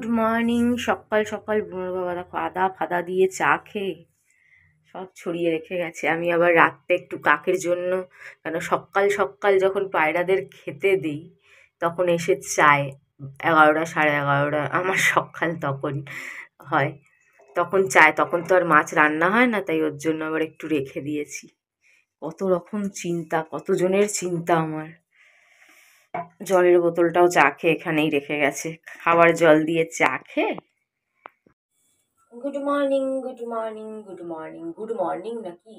Good morning. সকাল সকাল বুনোর বাবা দেখো আদা ফাদা দিয়ে চা খেয়ে সব ছড়িয়ে রেখে গেছে। আমি আবার রাত্রে একটু কাকের জন্য, কেন সকাল সকাল যখন পায়রাদের খেতে দিই তখন এসে চায় 11টা 11:30 আমার সকাল তখন হয়, তখন চায়, তখন তো আর মাছ রান্না হয় না, তাই ওর জন্য আবার একটু রেখে দিয়েছি। কত রকম চিন্তা, কতজনের চিন্তা আমার। জলের বোতলটাও চা খেয়ে এখানেই রেখে গেছে, খাবার জল দিয়ে চা খেয়ে। Good morning, good morning, good morning, good morning নাকি?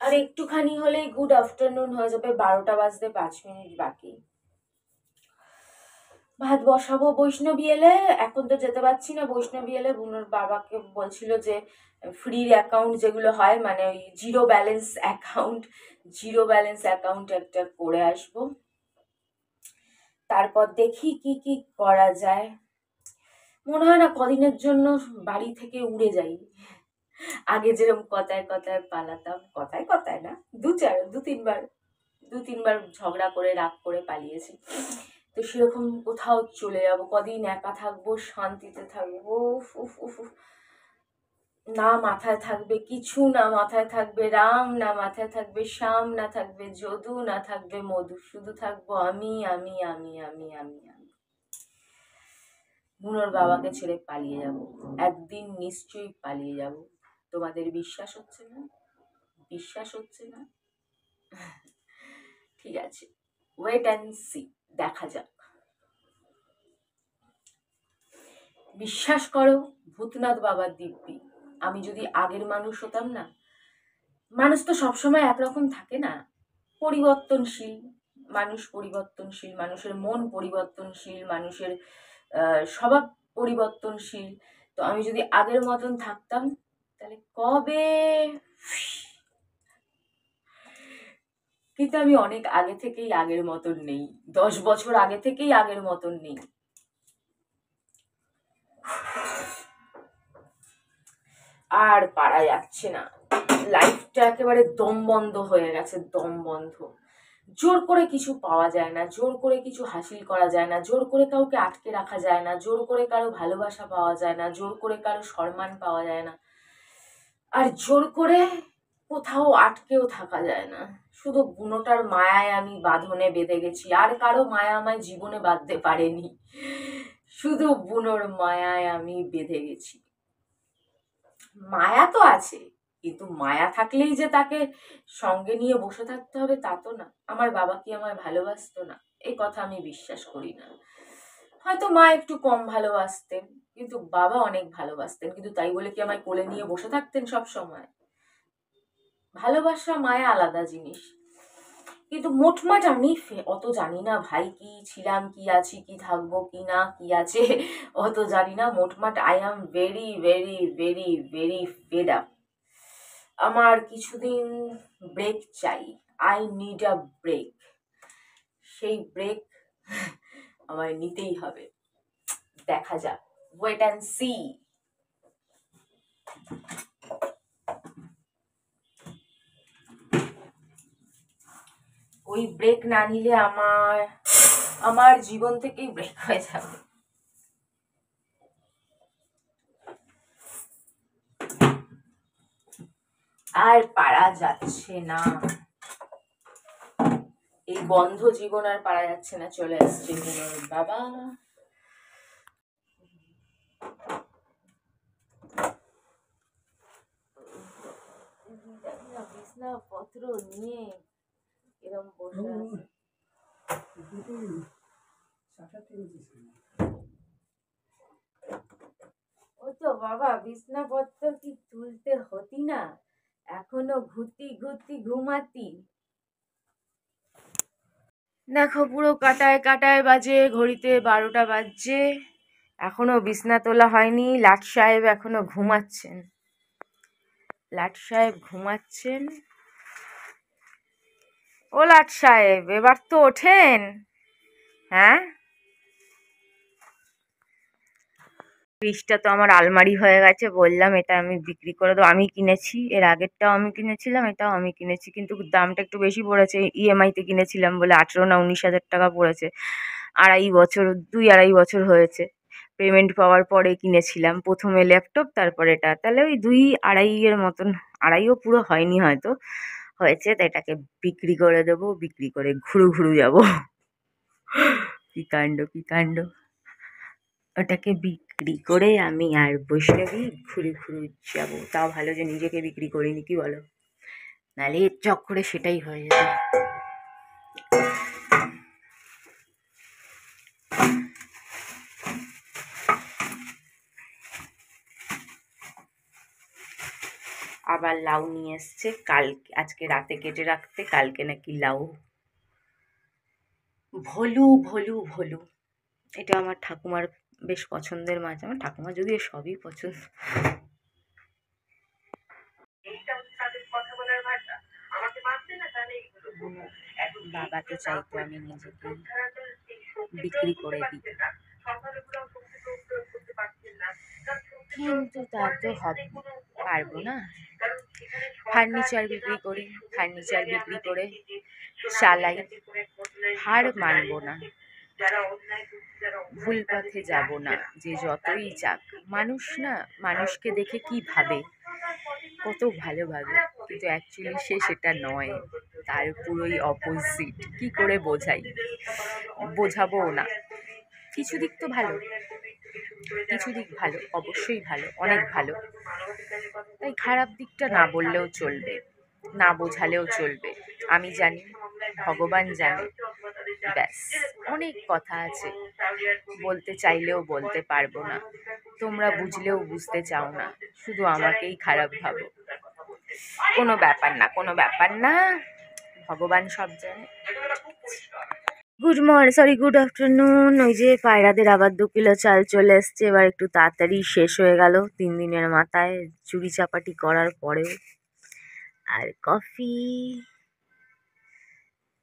আর একটুখানি হলেই গুড আফটারনুন হয়ে যাবে, 12টা বাজতে 5 মিনিট বাকি। ভাত বসাবো। বৈষ্ণবী এলে, এখন তো যেতে পারছি না। বৈষ্ণবী এলে বুনোর বাবাকে বলছিল যে ফ্রির অ্যাকাউন্ট যেগুলো হয়, মানে ওই জিরো ব্যালেন্স অ্যাকাউন্ট একটা করে আসবো। তারপর দেখি কি কি করা যায়। মনে হয় না কদিনের জন্য বাড়ি থেকে উড়ে যাই। আগে যেরকম কথায় কথায় পালাতাম, কথায় কথায় না, দু তিনবার ঝগড়া করে রাগ করে পালিয়েছি, তো সেরকম কোথাও চলে যাবো, কদিন একা থাকবো, শান্তিতে থাকবো। উফ উফ উফ উফ। না মাথায় থাকবে কিছু, না মাথায় থাকবে রাম, না মাথায় থাকবে শ্যাম, না থাকবে যদু, না থাকবে মধু, শুধু থাকবো আমি আমি আমি আমি আমি আমি। বুনোর বাবাকে ছেড়ে পালিয়ে যাব, একদিন নিশ্চয়ই পালিয়ে যাব। তোমাদের বিশ্বাস হচ্ছে না? বিশ্বাস হচ্ছে না? ঠিক আছে, ওয়েট অ্যান্ড সি, দেখা যাক। বিশ্বাস করো ভূতনাথ বাবার দিব্যি, আমি যদি আগের মানুষ হতাম না। মানুষ তো সবসময় একরকম থাকে না, পরিবর্তনশীল। মানুষ পরিবর্তনশীল, মানুষের মন পরিবর্তনশীল, মানুষের স্বভাব পরিবর্তনশীল। তো আমি যদি আগের মতন থাকতাম তাহলে কবে। কিন্তু আমি অনেক আগে থেকেই আগের মতন নেই, 10 বছর আগে থেকেই আগের মতন নেই। আর পারা যাচ্ছে না, লাইফটা একেবারে দম বন্ধ হয়ে গেছে, দম বন্ধ। জোর করে কিছু পাওয়া যায় না, জোর করে কিছু হাসিল করা যায় না, জোর করে কাউকে আটকে রাখা যায় না, জোর করে কারো ভালোবাসা পাওয়া যায় না, জোর করে কারো সম্মান পাওয়া যায় না, আর জোর করে কোথাও আটকেও থাকা যায় না। শুধু বুনোটার মায়ায় আমি বাঁধনে বেঁধে গেছি, আর কারো মায়া আমায় জীবনে বাঁধতে পারেনি, শুধু বুনোর মায়ায় আমি বেঁধে গেছি। মায়া তো আছে, কিন্তু মায়া থাকলেই যে তাকে সঙ্গে নিয়ে বসে থাকতে হবে তা তো না। আমার বাবা কি আমায় ভালোবাসতো না? এই কথা আমি বিশ্বাস করি না। হয়তো মা একটু কম ভালোবাসতেন, কিন্তু বাবা অনেক ভালোবাসতেন। কিন্তু তাই বলে কি আমায় কোলে নিয়ে বসে থাকতেন সব সময়? ভালোবাসা মায়া আলাদা জিনিস। কিন্তু মোটমাট আমি অত জানি না ভাই, কি ছিলাম, কি আছি, কি থাকবো, কি না, কি আছে অত জানি না। মোটমাট I am very very very very fed up. আমার কিছুদিন ব্রেক চাই, আই নিড আ ব্রেক। সেই ব্রেক আমার নিতেই হবে। দেখা যাক, ওয়েট অ্যান্ড সি। ওই ব্রেক না নিলে আমার জীবন থেকেই ব্রেক হয়ে যাবে। আর পারা যাচ্ছে না, এই বন্ধ জীবন আর পারা যাচ্ছে না। চলে আসছে বুনোর বাবা। বিছনাপত্র নিয়ে এরকম বসে আছে। ও তো বাবা, বিছনাপত্র কি তুলতে হতি না, এখনো ঘুরতি ঘুরতি ঘুমাতি। দেখো পুরো কাটায় কাটায় বাজে, ঘড়িতে 12টা বাজছে, এখনো বিছনা তোলা হয়নি। লাট সাহেব এখনো ঘুমাচ্ছেন, লাট সাহেব ঘুমাচ্ছেন। ও লাট সাহেব, এবার তো ওঠেন। হ্যাঁ, ফ্রিজটা তো আমার আলমারি হয়ে গেছে, বললাম এটা আমি বিক্রি করে দেবো। আমি কিনেছি, এর আগেরটাও আমি কিনেছিলাম, এটাও আমি কিনেছি, কিন্তু দামটা একটু বেশি পড়েছে। ইএমআইতে কিনেছিলাম বলে 18 না 19 হাজার টাকা পড়েছে। 2.5 বছর, 2-2.5 বছর হয়েছে। পেমেন্ট পাওয়ার পরে কিনেছিলাম, প্রথমে ল্যাপটপ তারপর এটা, তাহলে ওই 2-2.5 এর মতন, আড়াইও পুরো হয়নি হয়তো, হয়েছে। তাই এটাকে বিক্রি করে দেবো, বিক্রি করে ঘুরু ঘুরু যাবো। কি কাণ্ড, কি কাণ্ড! ওটাকে বিক্রি করে আমি আর বৈষ্ণবী ঘুরে ঘুরে যাবো। তাও ভালো যে নিজেকে বিক্রি করিনি, কি বলো? নাহলে এর চক্করে সেটাই হয়ে যেত। আবার লাউ নিয়ে এসছে, আজকে রাতে কেটে রাখতে, কালকে নাকি লাউ। ভলু ভলু ভলু, এটা আমার ঠাকুমার বেশ পছন্দের মাছ। আমার ঠাকুমা যদিও সবই পছন্দ। বাবাকে চাইতো আমি নিজেকে বিক্রি করে দিই, কিন্তু তা তো হবে, পারবো না। ফার্নিচার বিক্রি করি, ফার্নিচার বিক্রি করে চালাই, হার মানবো না, ভুল পথে যাব না। যে যতই যাক, মানুষ না মানুষকে দেখে কি ভাবে, কত ভালো ভাবে, কিন্তু অ্যাকচুয়ালি সে সেটা নয়, তার পুরোই অপোজিট। কি করে বোঝাই? বোঝাবো না। কিছু দিক তো ভালো, কিছু দিক ভালো, অবশ্যই ভালো, অনেক ভালো। তাই খারাপ দিকটা না বললেও চলবে, না বোঝালেও চলবে। আমি জানি, ভগবান জানে, ব্যাস। অনেক কথা আছে, বলতে চাইলেও বলতে পারবো না, তোমরা বুঝলেও বুঝতে চাও না, শুধু আমাকেই খারাপ ভাবো। কোনো ব্যাপার না, কোনো ব্যাপার না, ভগবান সব জানে। Good afternoon. ওই যে পায়রাদের আবার 2 কিলো চাল চলে এসছে, এবার একটু তাড়াতাড়ি শেষ হয়ে গেল 3 দিনের মাথায়, চুরি চাপাটি করার পরেও। আর কফি,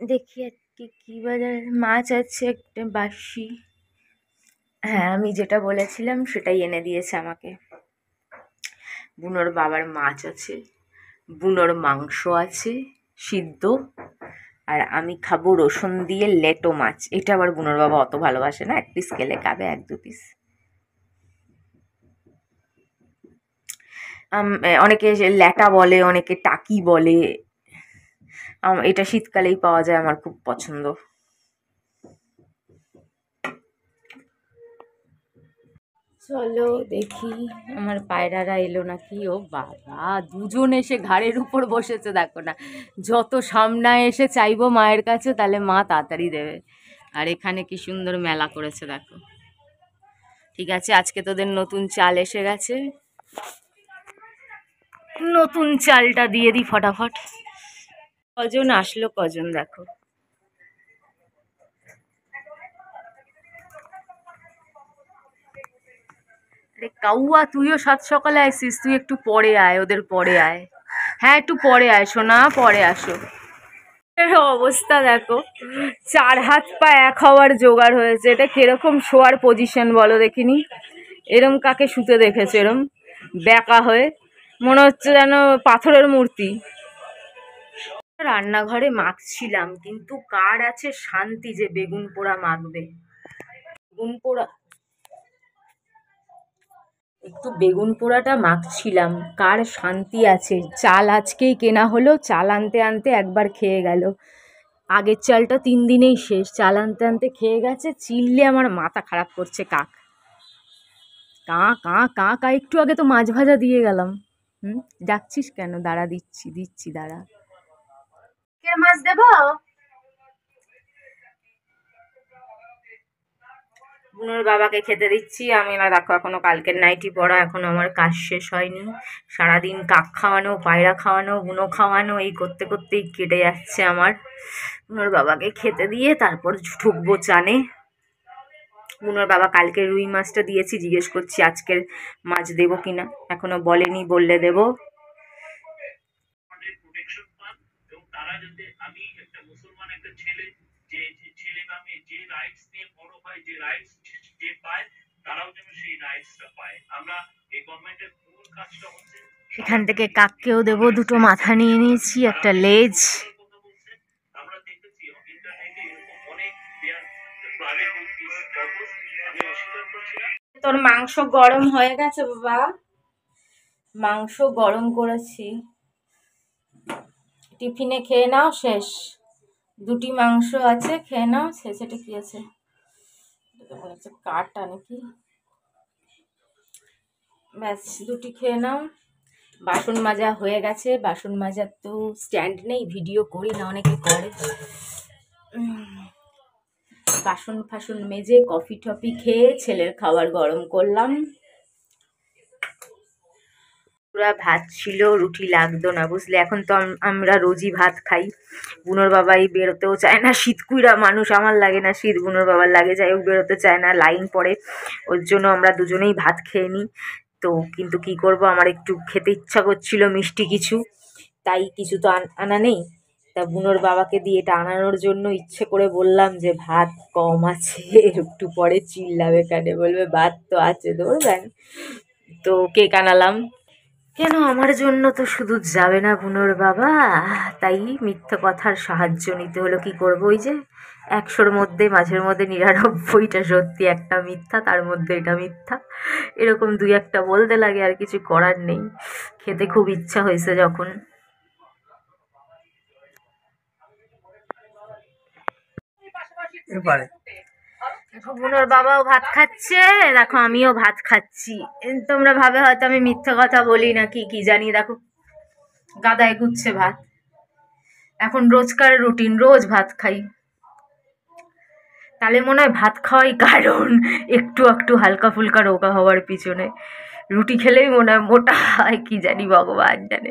দেখি আজকে কি বাজার, মাছ আছে একটা বাসি। হ্যাঁ, আমি যেটা বলেছিলাম সেটাই এনে দিয়েছে আমাকে। বুনোর বাবার মাছ আছে, বুনোর মাংস আছে সিদ্ধ, আর আমি খাবো রসুন দিয়ে লেটো মাছ। এটা আবার বুনোর বাবা অত ভালোবাসে না, 1 পিস খেলে খাবে, 1-2 পিস। অনেকে ল্যাটা বলে, অনেকে টাকি বলে, এটা শীতকালেই পাওয়া যায়, আমার খুব পছন্দ। চলো দেখি আমার পায়রারা এলো নাকি। ও বাবা, দুজন এসে ঘাড়ের উপর বসেছে, দেখো না। যত সামনায় এসে চাইবো মায়ের কাছে, তাহলে মা তাড়াতাড়ি দেবে। আর এখানে কি সুন্দর মেলা করেছে দেখো। ঠিক আছে, আজকে তোদের নতুন চাল এসে গেছে, নতুন চালটা দিয়ে দিই ফটাফট। কজন আসলো, কজন দেখো। আরে কাউয়া, তুইও সাত সকালে আসিস, তুই একটু পরে আয়, ওদের পরে আয়। হ্যাঁ, একটু পরে আয় সোনা, পরে আসো। এর অবস্থা দেখো, 4 হাত পা এক হওয়ার জোগাড় হয়েছে। এটা কিরকম শোয়ার পজিশন বলো দেখিনি? এরম কাকে শুতে দেখেছো এরম ব্যাকা হয়ে? মনে হচ্ছে যেন পাথরের মূর্তি। রান্নাঘরে মাখছিলাম, কিন্তু কার আছে শান্তি যে বেগুন পোড়া মাখবে? বেগুন পোড়া, একটু বেগুন পোড়াটা মাখছিলাম, কার শান্তি আছে? চাল আজকেই কেনা হলো, চাল আনতে আনতে একবার খেয়ে গেল। আগের চালটা 3 দিনেই শেষ, চাল আনতে আনতে খেয়ে গেছে। চিল্লে আমার মাথা খারাপ করছে কাক। কাঁ কাঁ কাঁ কাঁ, একটু আগে তো মাছ ভাজা দিয়ে গেলাম। ডাকছিস কেন? দাঁড়া, দিচ্ছি দিচ্ছি, দাঁড়া। কে মাছ দেবো? বুনোর বাবাকে খেতে দিচ্ছি আমি। না দেখো, এখনো কালকের নাইটি পরা, এখনো আমার কাজ শেষ হয়নি। সারাদিন কাক খাওয়ানো, পায়রা খাওয়ানো, বুনো খাওয়ানো, এই করতে করতেই কেটে যাচ্ছে আমার। বুনোর বাবাকে খেতে দিয়ে তারপর ঢুকবো চানে। বুনোর বাবা কালকে রুই মাছটা দিয়েছি, জিজ্ঞেস করছি আজকের মাছ দেবো কিনা, এখনো বলেনি, বললে দেবো। এখান থেকে কাককেও দেবো, দুটো মাথা নিয়ে নিয়েছি, একটা লেজ। তোর মাংস গরম হয়ে গেছে বাবা, মাংস গরম করেছি, টিফিনে খেয়ে নাও, শেষ। দুটি মাংস আছে, খেয়ে নাও, শেষ। এটা কি আছে, কাটা নাকি, ব্যাস দুটি খেয়ে নাও। বাসন মাজা হয়ে গেছে, বাসন মাজার তো স্ট্যান্ড নেই, ভিডিও করি না, অনেকে করে। বাসন ফাসন মেজে কফি টফি খেয়ে ছেলের খাবার গরম করলাম। পুরা ভাত ছিল, রুটি লাগতো না বুঝলে। এখন তো আমরা রোজই ভাত খাই। বুনোর বাবাই বেরোতেও চায় না, শীত কুইরা মানুষ, আমার লাগে না শীত, বুনোর বাবার লাগে, যাই হোক বেরোতে চায় না, লাইন পড়ে, ওর জন্য আমরা দুজনেই ভাত খেয়ে নিই। তো কিন্তু কি করব, আমার একটু খেতে ইচ্ছা করছিল মিষ্টি কিছু, তাই কিছু তো আনা নেই। তা বুনোর বাবাকে দিয়ে এটা আনানোর জন্য ইচ্ছে করে বললাম যে ভাত কম আছে, একটু পরে চিল্লাবে, কেন বলবে ভাত তো আছে, ধরবেন। তো কেক আনালাম। কেন, আমার জন্য তো শুধু যাবে না বুনোর বাবা, তাই মিথ্যে কথার সাহায্য নিতে হলো। কি করব, ওই যে 100-র মধ্যে মাঝের মধ্যে 99টা সত্যি, একটা মিথ্যা, তার মধ্যে এটা মিথ্যা, এরকম 2-1টা বলতে লাগে, আর কিছু করার নেই। খেতে খুব ইচ্ছা হয়েছে যখন। দেখো বুনোর বাবাও ভাত খাচ্ছে, দেখো আমিও ভাত খাচ্ছি। তোমরা ভাবে হয়তো আমি মিথ্যে কথা বলি নাকি, কি জানি। দেখো গাদায় গুচ্ছে ভাত, এখন রোজকার রুটিন, রোজ ভাত খাই। তাহলে মনে হয় ভাত খাওয়াই কারণ, একটু একটু হালকা ফুলকা রোগা হওয়ার পিছনে। রুটি খেলেই মনে হয় মোটা হয়, কি জানি, ভগবান জানে।